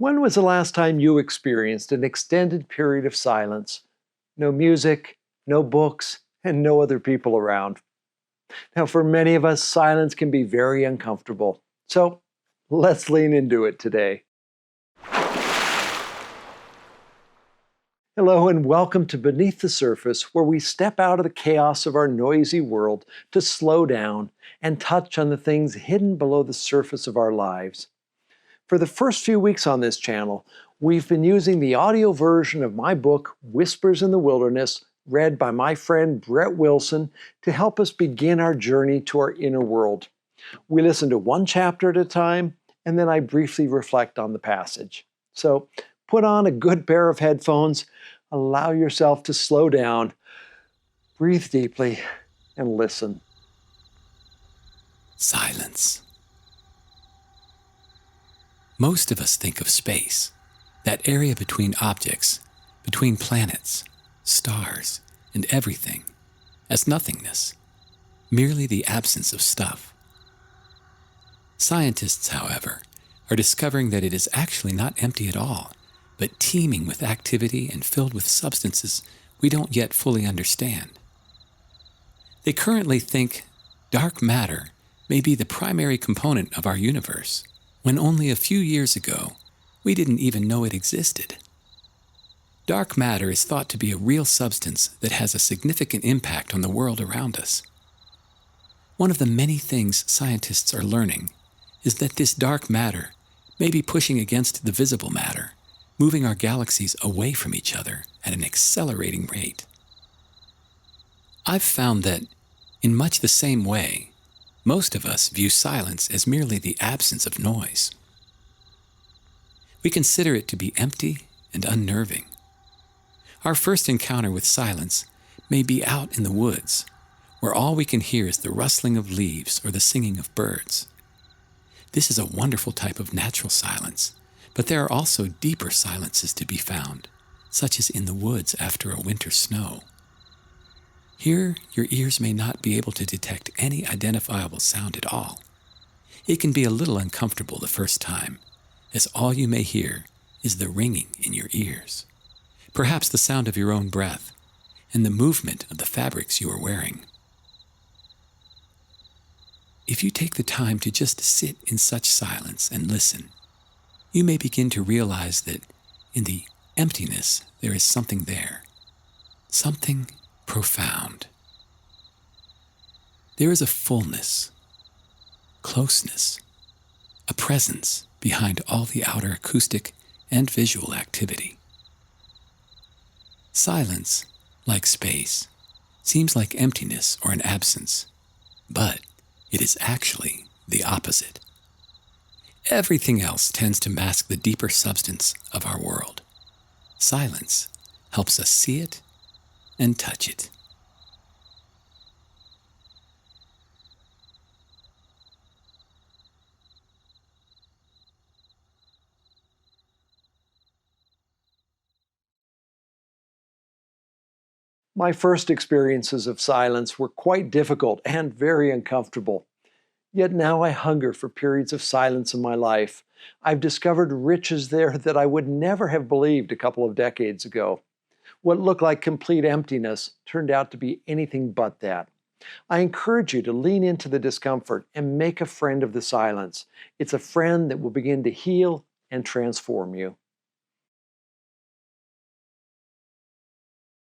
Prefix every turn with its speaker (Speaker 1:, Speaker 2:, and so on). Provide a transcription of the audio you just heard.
Speaker 1: When was the last time you experienced an extended period of silence? No music, no books, and no other people around. Now, for many of us, silence can be very uncomfortable. So let's lean into it today. Hello, and welcome to Beneath the Surface, where we step out of the chaos of our noisy world to slow down and touch on the things hidden below the surface of our lives. For the first few weeks on this channel, we've been using the audio version of my book, Whispers in the Wilderness, read by my friend Brett Wilson, to help us begin our journey to our inner world. We listen to one chapter at a time, and then I briefly reflect on the passage. So put on a good pair of headphones, allow yourself to slow down, breathe deeply, and listen.
Speaker 2: Silence. Most of us think of space, that area between objects, between planets, stars, and everything, as nothingness, merely the absence of stuff. Scientists, however, are discovering that it is actually not empty at all, but teeming with activity and filled with substances we don't yet fully understand. They currently think dark matter may be the primary component of our universe, when only a few years ago, we didn't even know it existed. Dark matter is thought to be a real substance that has a significant impact on the world around us. One of the many things scientists are learning is that this dark matter may be pushing against the visible matter, moving our galaxies away from each other at an accelerating rate. I've found that, in much the same way, most of us view silence as merely the absence of noise. We consider it to be empty and unnerving. Our first encounter with silence may be out in the woods, where all we can hear is the rustling of leaves or the singing of birds. This is a wonderful type of natural silence, but there are also deeper silences to be found, such as in the woods after a winter snow. Here, your ears may not be able to detect any identifiable sound at all. It can be a little uncomfortable the first time, as all you may hear is the ringing in your ears, perhaps the sound of your own breath, and the movement of the fabrics you are wearing. If you take the time to just sit in such silence and listen, you may begin to realize that in the emptiness there is something there, something profound. There is a fullness, closeness, a presence behind all the outer acoustic and visual activity. Silence, like space, seems like emptiness or an absence, but it is actually the opposite. Everything else tends to mask the deeper substance of our world. Silence helps us see it and touch it.
Speaker 1: My first experiences of silence were quite difficult and very uncomfortable. Yet now I hunger for periods of silence in my life. I've discovered riches there that I would never have believed a couple of decades ago. What looked like complete emptiness turned out to be anything but that. I encourage you to lean into the discomfort and make a friend of the silence. It's a friend that will begin to heal and transform you.